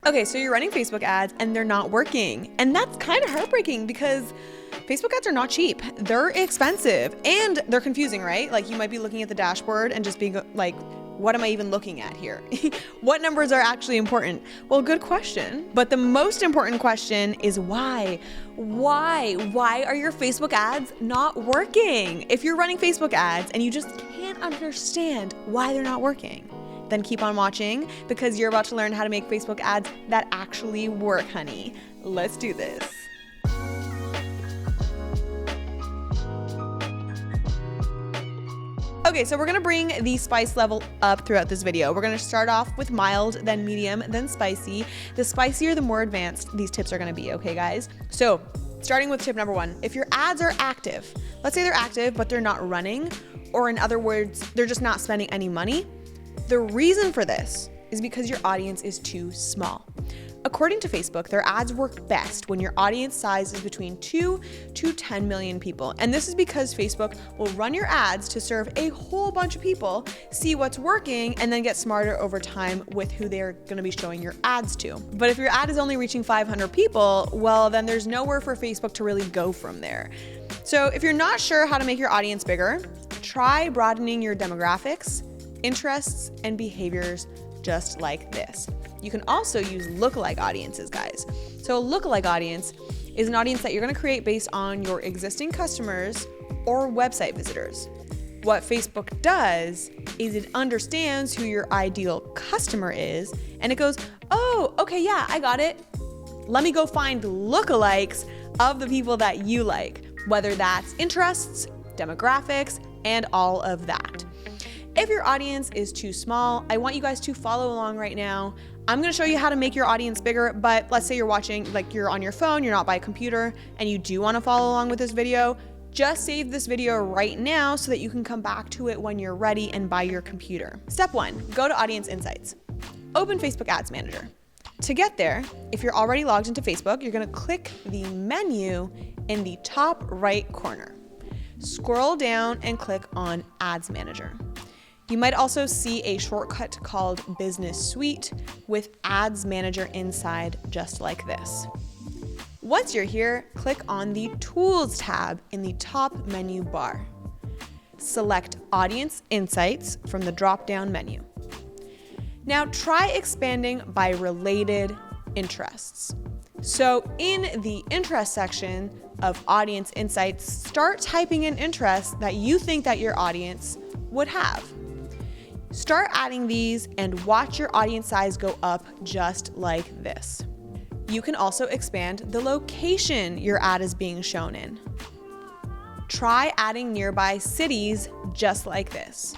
Okay, so you're running Facebook ads and they're not working. And that's kind of heartbreaking because Facebook ads are not cheap. They're expensive and they're confusing, right? Like you might be looking at the dashboard and just being like, what am I even looking at here? What numbers are actually important? Well, good question. But the most important question is why? Why are your Facebook ads not working? If you're running Facebook ads and you just can't understand why they're not working, then keep on watching because you're about to learn how to make Facebook ads that actually work, honey. Let's do this. Okay, so we're gonna bring the spice level up throughout this video. We're gonna start off with mild, then medium, then spicy. The spicier, the more advanced these tips are gonna be, okay guys? So, starting with tip number 1, if your ads are active, let's say they're active, but they're not running, or in other words, they're just not spending any money, the reason for this is because your audience is too small. According to Facebook, their ads work best when your audience size is between 2 to 10 million people. And this is because Facebook will run your ads to serve a whole bunch of people, see what's working, and then get smarter over time with who they're gonna be showing your ads to. But if your ad is only reaching 500 people, well, then there's nowhere for Facebook to really go from there. So if you're not sure how to make your audience bigger, try broadening your demographics, interests, and behaviors just like this. You can also use lookalike audiences, guys. So a lookalike audience is an audience that you're gonna create based on your existing customers or website visitors. What Facebook does is it understands who your ideal customer is, and it goes, oh, okay, yeah, I got it. Let me go find lookalikes of the people that you like, whether that's interests, demographics, and all of that. If your audience is too small, I want you guys to follow along right now. I'm gonna show you how to make your audience bigger, but let's say you're watching, like you're on your phone, you're not by a computer, and you do wanna follow along with this video, just save this video right now so that you can come back to it when you're ready and by your computer. Step 1, go to Audience Insights. Open Facebook Ads Manager. To get there, if you're already logged into Facebook, you're gonna click the menu in the top right corner. Scroll down and click on Ads Manager. You might also see a shortcut called Business Suite with Ads Manager inside, just like this. Once you're here, click on the Tools tab in the top menu bar. Select Audience Insights from the drop-down menu. Now try expanding by related interests. So in the interest section of Audience Insights, start typing in interests that you think that your audience would have. Start adding these and watch your audience size go up just like this. You can also expand the location your ad is being shown in. Try adding nearby cities just like this.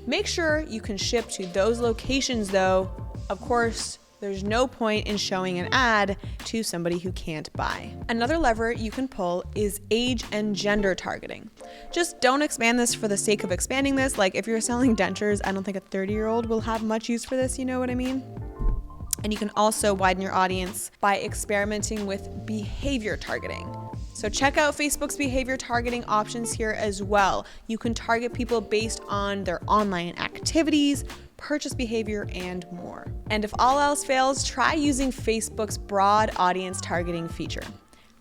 Make sure you can ship to those locations though. Of course, there's no point in showing an ad to somebody who can't buy. Another lever you can pull is age and gender targeting. Just don't expand this for the sake of expanding this. Like if you're selling dentures, I don't think a 30-year-old will have much use for this, you know what I mean? And you can also widen your audience by experimenting with behavior targeting. So check out Facebook's behavior targeting options here as well. You can target people based on their online activities, purchase behavior, and more. And if all else fails, try using Facebook's broad audience targeting feature.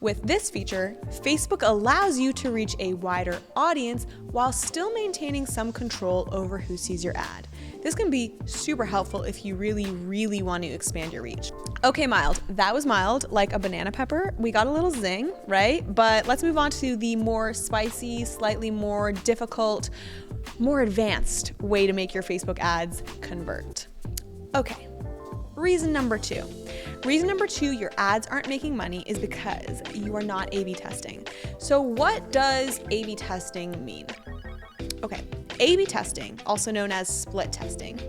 With this feature, Facebook allows you to reach a wider audience while still maintaining some control over who sees your ad. This can be super helpful if you really want to expand your reach. Okay, mild. That was mild, like a banana pepper. We got a little zing, right? But let's move on to the more spicy, slightly more difficult, more advanced way to make your Facebook ads convert. Okay, reason number 2. Reason number 2 your ads aren't making money is because you are not A/B testing. So what does A/B testing mean? Okay, A/B testing, also known as split testing,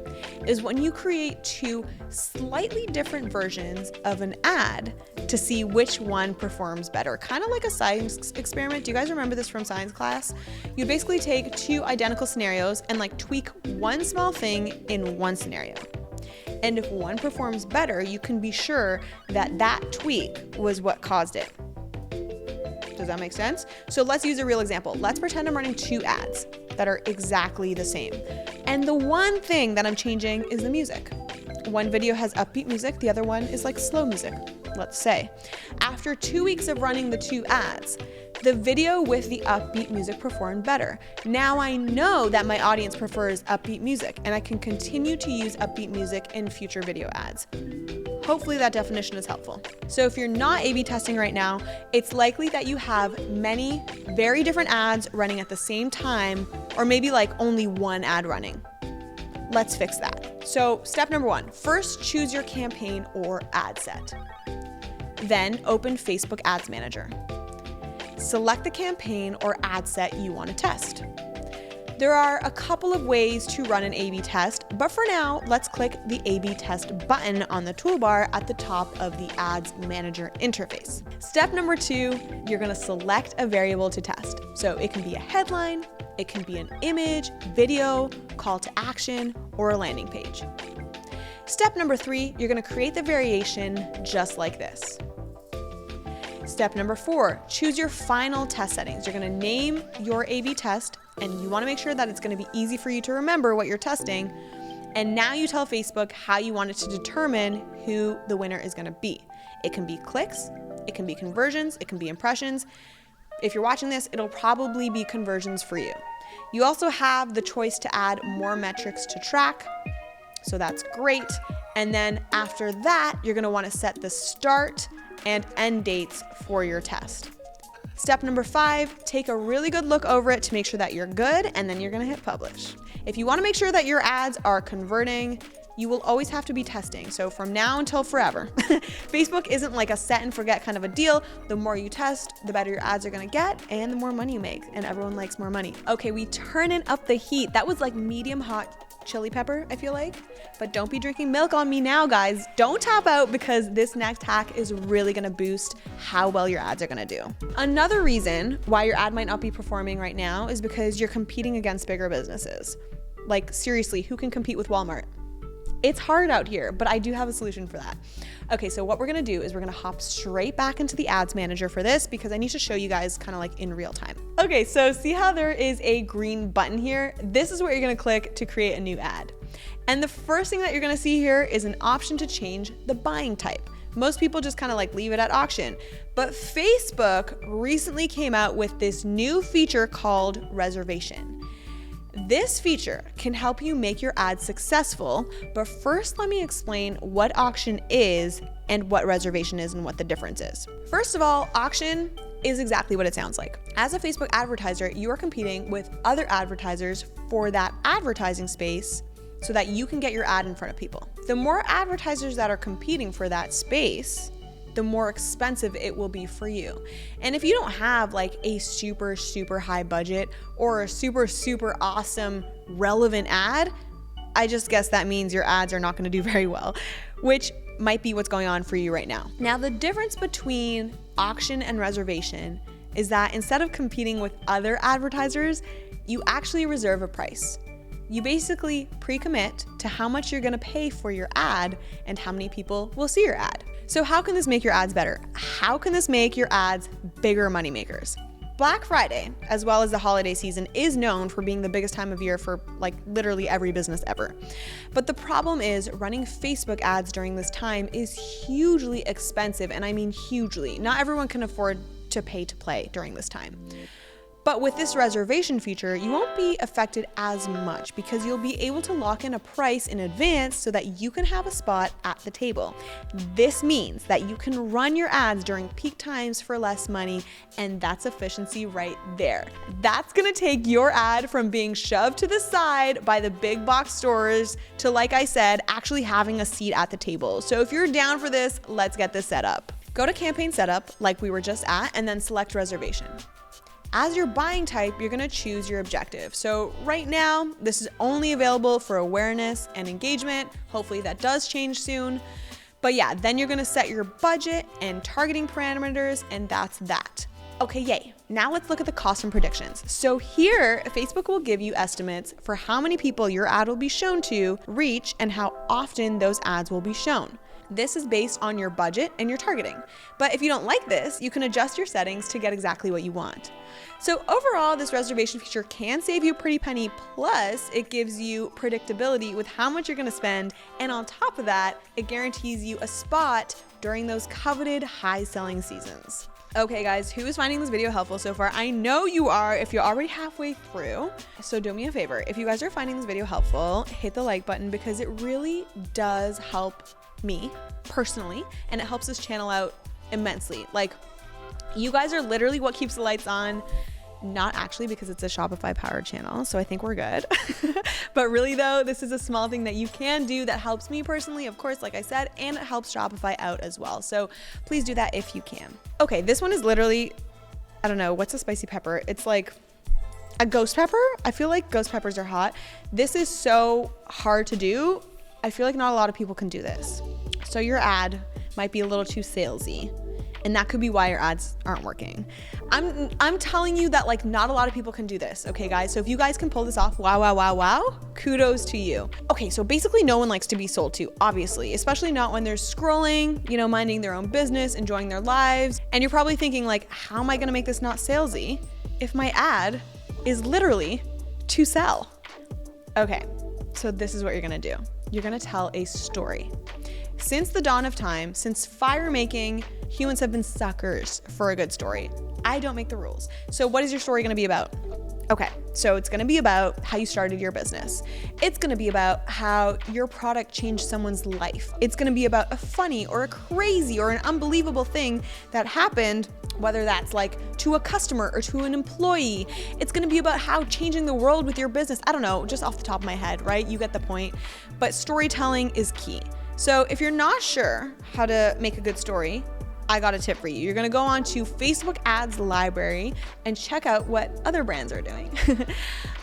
is when you create 2 slightly different versions of an ad to see which one performs better. Kind of like a science experiment. Do you guys remember this from science class? You basically take 2 identical scenarios and like tweak one small thing in one scenario. And if one performs better, you can be sure that that tweak was what caused it. Does that make sense? So let's use a real example. Let's pretend I'm running 2 ads that are exactly the same. And the one thing that I'm changing is the music. one video has upbeat music, the other one is like slow music, let's say. After 2 weeks of running the two ads, the video with the upbeat music performed better. Now I know that my audience prefers upbeat music, and I can continue to use upbeat music in future video ads. Hopefully that definition is helpful. So if you're not A/B testing right now, it's likely that you have many very different ads running at the same time, or maybe like only one ad running. Let's fix that. So step number 1, first choose your campaign or ad set. Then open Facebook Ads Manager. Select the campaign or ad set you want to test. There are a couple of ways to run an A/B test, but for now, let's click the A/B test button on the toolbar at the top of the Ads Manager interface. Step number 2, you're gonna select a variable to test. So it can be a headline, it can be an image, video, call to action, or a landing page. Step number 3, you're gonna create the variation just like this. Step number 4, choose your final test settings. You're gonna name your A/B test, and you wanna make sure that it's gonna be easy for you to remember what you're testing. And now you tell Facebook how you want it to determine who the winner is gonna be. It can be clicks, it can be conversions, it can be impressions. If you're watching this, it'll probably be conversions for you. You also have the choice to add more metrics to track, so that's great. And then after that, you're gonna wanna set the start and end dates for your test. Step number 5, take a really good look over it to make sure that you're good, and then you're gonna hit publish. If you wanna make sure that your ads are converting, you will always have to be testing. So from now until forever. Facebook isn't like a set and forget kind of a deal. The more you test, the better your ads are gonna get and the more money you make, and everyone likes more money. Okay, we turning up the heat. That was like medium hot chili pepper, I feel like. But don't be drinking milk on me now, guys. Don't tap out, because this next hack is really gonna boost how well your ads are gonna do. Another reason why your ad might not be performing right now is because you're competing against bigger businesses. Like seriously, who can compete with Walmart? It's hard out here, but I do have a solution for that. Okay, so what we're gonna do is we're gonna hop straight back into the Ads Manager for this, because I need to show you guys kind of like in real time. Okay, so see how there is a green button here? This is where you're gonna click to create a new ad. And the first thing that you're gonna see here is an option to change the buying type. Most people just kind of like leave it at auction, but Facebook recently came out with this new feature called reservation. This feature can help you make your ad successful, but first let me explain what auction is and what reservation is and what the difference is. First of all, auction is exactly what it sounds like. As a Facebook advertiser, you are competing with other advertisers for that advertising space so that you can get your ad in front of people. The more advertisers that are competing for that space, the more expensive it will be for you. And if you don't have like a super high budget or a super awesome relevant ad, I just guess that means your ads are not gonna do very well, which might be what's going on for you right now. Now, the difference between auction and reservation is that instead of competing with other advertisers, you actually reserve a price. You basically pre-commit to how much you're gonna pay for your ad and how many people will see your ad. So how can this make your ads better? How can this make your ads bigger moneymakers? Black Friday, as well as the holiday season, is known for being the biggest time of year for like literally every business ever. But the problem is running Facebook ads during this time is hugely expensive, and I mean hugely. Not everyone can afford to pay to play during this time. But with this reservation feature, you won't be affected as much because you'll be able to lock in a price in advance so that you can have a spot at the table. This means that you can run your ads during peak times for less money, and that's efficiency right there. That's gonna take your ad from being shoved to the side by the big box stores to, like I said, actually having a seat at the table. So if you're down for this, let's get this set up. Go to campaign setup like we were just at, and then select reservation. As your buying type, you're gonna choose your objective. So right now, this is only available for awareness and engagement. Hopefully that does change soon. But yeah, then you're gonna set your budget and targeting parameters, and that's that. Okay, yay. Now let's look at the cost and predictions. So here, Facebook will give you estimates for how many people your ad will be shown to reach and how often those ads will be shown. This is based on your budget and your targeting. But if you don't like this, you can adjust your settings to get exactly what you want. So overall, this reservation feature can save you a pretty penny, plus it gives you predictability with how much you're gonna spend, and on top of that, it guarantees you a spot during those coveted high selling seasons. Okay guys, who is finding this video helpful so far? I know you are if you're already halfway through. So do me a favor, if you guys are finding this video helpful, hit the like button because it really does help me personally, and it helps this channel out immensely. Like, you guys are literally what keeps the lights on. Not actually, because it's a Shopify powered channel, so I think we're good. But really though, this is a small thing that you can do that helps me personally, of course, like I said, and it helps Shopify out as well. So please do that if you can. Okay, this one is literally, I don't know, what's a spicy pepper? It's like a ghost pepper. I feel like ghost peppers are hot. This is so hard to do. I feel like not a lot of people can do this. So your ad might be a little too salesy, and that could be why your ads aren't working. I'm telling you that like not a lot of people can do this, okay guys? So if you guys can pull this off, wow, kudos to you. Okay, so basically no one likes to be sold to, obviously, especially not when they're scrolling, you know, minding their own business, enjoying their lives. And you're probably thinking like, how am I gonna make this not salesy if my ad is literally to sell? Okay, so this is what you're gonna do. You're gonna tell a story. Since the dawn of time, since fire making, humans have been suckers for a good story. I don't make the rules. So what is your story gonna be about? Okay, so it's gonna be about how you started your business. It's gonna be about how your product changed someone's life. It's gonna be about a funny or a crazy or an unbelievable thing that happened, whether that's like to a customer or to an employee. It's gonna be about how changing the world with your business. I don't know, just off the top of my head, right? You get the point. But storytelling is key. So if you're not sure how to make a good story, I got a tip for you. You're gonna go on to Facebook Ads Library and check out what other brands are doing.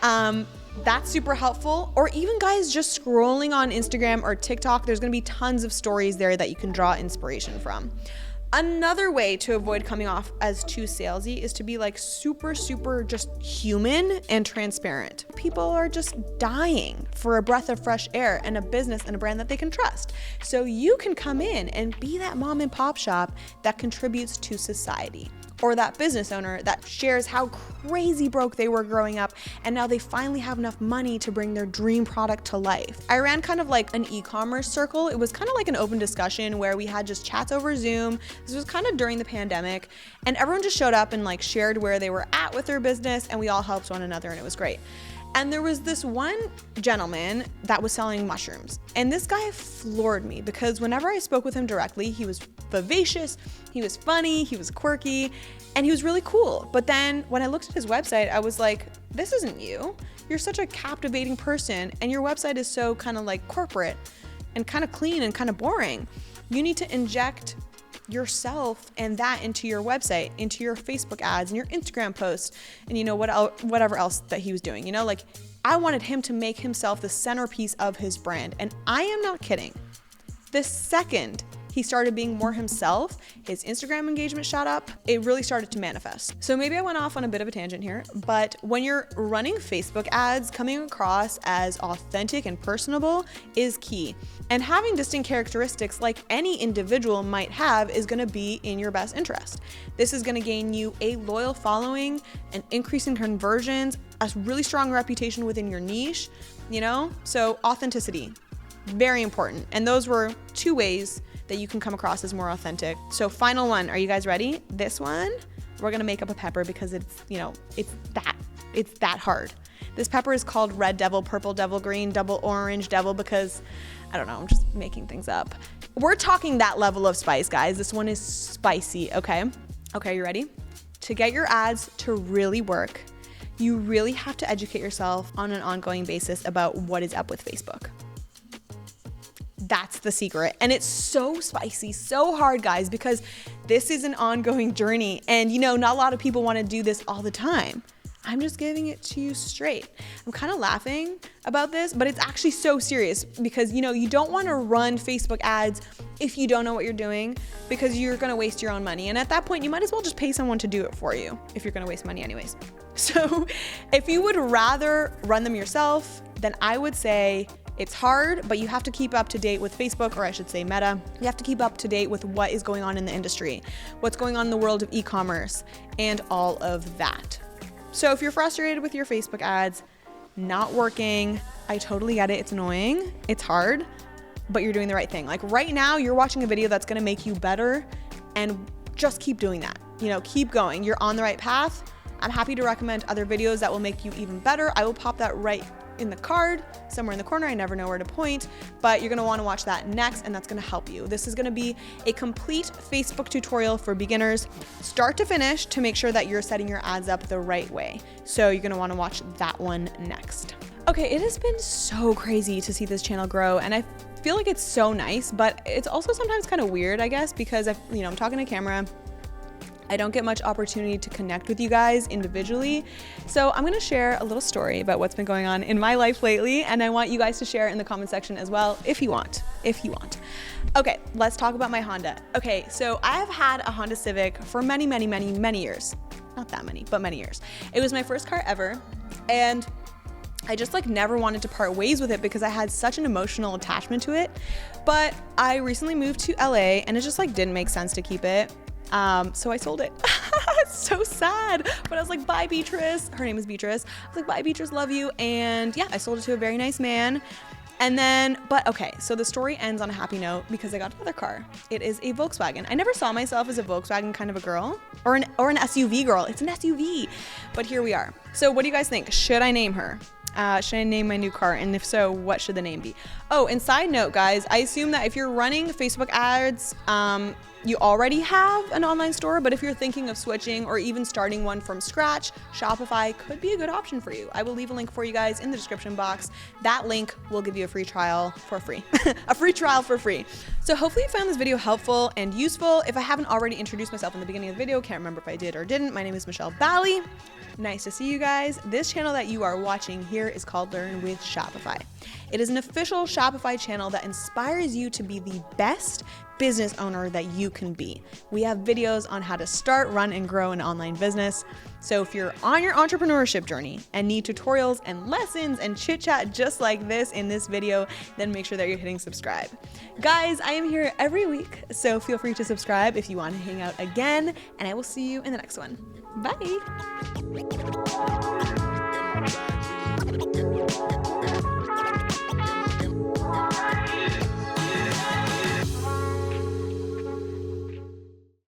That's super helpful. Or even guys just scrolling on Instagram or TikTok, there's gonna be tons of stories there that you can draw inspiration from. Another way to avoid coming off as too salesy is to be like super just human and transparent. People are just dying for a breath of fresh air and a business and a brand that they can trust. So you can come in and be that mom and pop shop that contributes to society, or that business owner that shares how crazy broke they were growing up and now they finally have enough money to bring their dream product to life. I ran kind of like an e-commerce circle. It was kind of like an open discussion where we had just chats over Zoom. This was kind of during the pandemic, and everyone just showed up and like shared where they were at with their business, and we all helped one another, and it was great. And there was this one gentleman that was selling mushrooms. And this guy floored me because whenever I spoke with him directly, he was vivacious, he was funny, he was quirky, and he was really cool. But then when I looked at his website, I was like, this isn't you. You're such a captivating person, and your website is so kind of like corporate and kind of clean and kind of boring. You need to inject yourself and that into your website, into your Facebook ads and your Instagram posts, and you know whatever else that he was doing. You know, like I wanted him to make himself the centerpiece of his brand, and I am not kidding. The second he started being more himself, his Instagram engagement shot up. It really started to manifest. So maybe I went off on a bit of a tangent here, but when you're running Facebook ads, coming across as authentic and personable is key. And having distinct characteristics like any individual might have is gonna be in your best interest. This is gonna gain you a loyal following, an increase in conversions, a really strong reputation within your niche, you know? So authenticity, very important. And those were two ways that you can come across as more authentic. So final one, are you guys ready? This one, we're gonna make up a pepper because it's, you know, it's that hard. This pepper is called red devil, purple devil, green devil, orange devil, because I don't know, I'm just making things up. We're talking that level of spice, guys. This one is spicy, okay? Okay, you ready? To get your ads to really work, you really have to educate yourself on an ongoing basis about what is up with Facebook. That's the secret. And it's so spicy, so hard, guys, because this is an ongoing journey. And you know, not a lot of people want to do this all the time. I'm just giving it to you straight. I'm kind of laughing about this, but it's actually so serious because, you know, you don't want to run Facebook ads if you don't know what you're doing, because you're going to waste your own money. And at that point, you might as well just pay someone to do it for you if you're going to waste money anyways. So if you would rather run them yourself, then I would say It's hard, but you have to keep up to date with Facebook, or I should say Meta. You have to keep up to date with what is going on in the industry, what's going on in the world of e-commerce, and all of that. So if you're frustrated with your Facebook ads not working, I totally get it. It's annoying. It's hard, but you're doing the right thing. Like right now, you're watching a video that's going to make you better, and just keep doing that. Keep going. You're on the right path. I'm happy to recommend other videos that will make you even better. I will pop that right in the card somewhere in the corner. I never know where to point, but you're going to want to watch that next, and that's going to help you. This is going to be a complete Facebook tutorial for beginners, start to finish, to make sure that you're setting your ads up the right way. So you're going to want to watch that one next. Okay, it has been so crazy to see this channel grow, and I feel like it's so nice, but it's also sometimes kind of weird, I guess, because I'm talking to camera. I don't get much opportunity to connect with you guys individually. So I'm gonna share a little story about what's been going on in my life lately, and I want you guys to share it in the comment section as well, if you want. Okay, let's talk about my Honda. Okay, so I have had a Honda Civic for many years. Not that many, but many years. It was my first car ever, and I just never wanted to part ways with it because I had such an emotional attachment to it. But I recently moved to LA, and it just didn't make sense to keep it. So I sold it. It's so sad. But I was like, bye, Beatrice. Her name is Beatrice. I was like, bye, Beatrice, love you. And yeah, I sold it to a very nice man. And then, so the story ends on a happy note because I got another car. It is a Volkswagen. I never saw myself as a Volkswagen kind of a girl, or an SUV girl. It's an SUV, but here we are. So what do you guys think? Should I name her? Should I name my new car? And if so, what should the name be? Oh, and side note, guys, I assume that if you're running Facebook ads, you already have an online store, but if you're thinking of switching or even starting one from scratch, Shopify could be a good option for you. I will leave a link for you guys in the description box. That link will give you a free trial for free. A free trial for free. So hopefully you found this video helpful and useful. If I haven't already introduced myself in the beginning of the video, can't remember if I did or didn't. My name is Michelle Bally. Nice to see you guys. This channel that you are watching here is called Learn with Shopify. It is an official Shopify channel that inspires you to be the best business owner that you can be. We have videos on how to start, run, and grow an online business. So if you're on your entrepreneurship journey and need tutorials and lessons and chit chat just like this in this video, then make sure that you're hitting subscribe. Guys, I am here every week, so feel free to subscribe if you want to hang out again, and I will see you in the next one. Bye.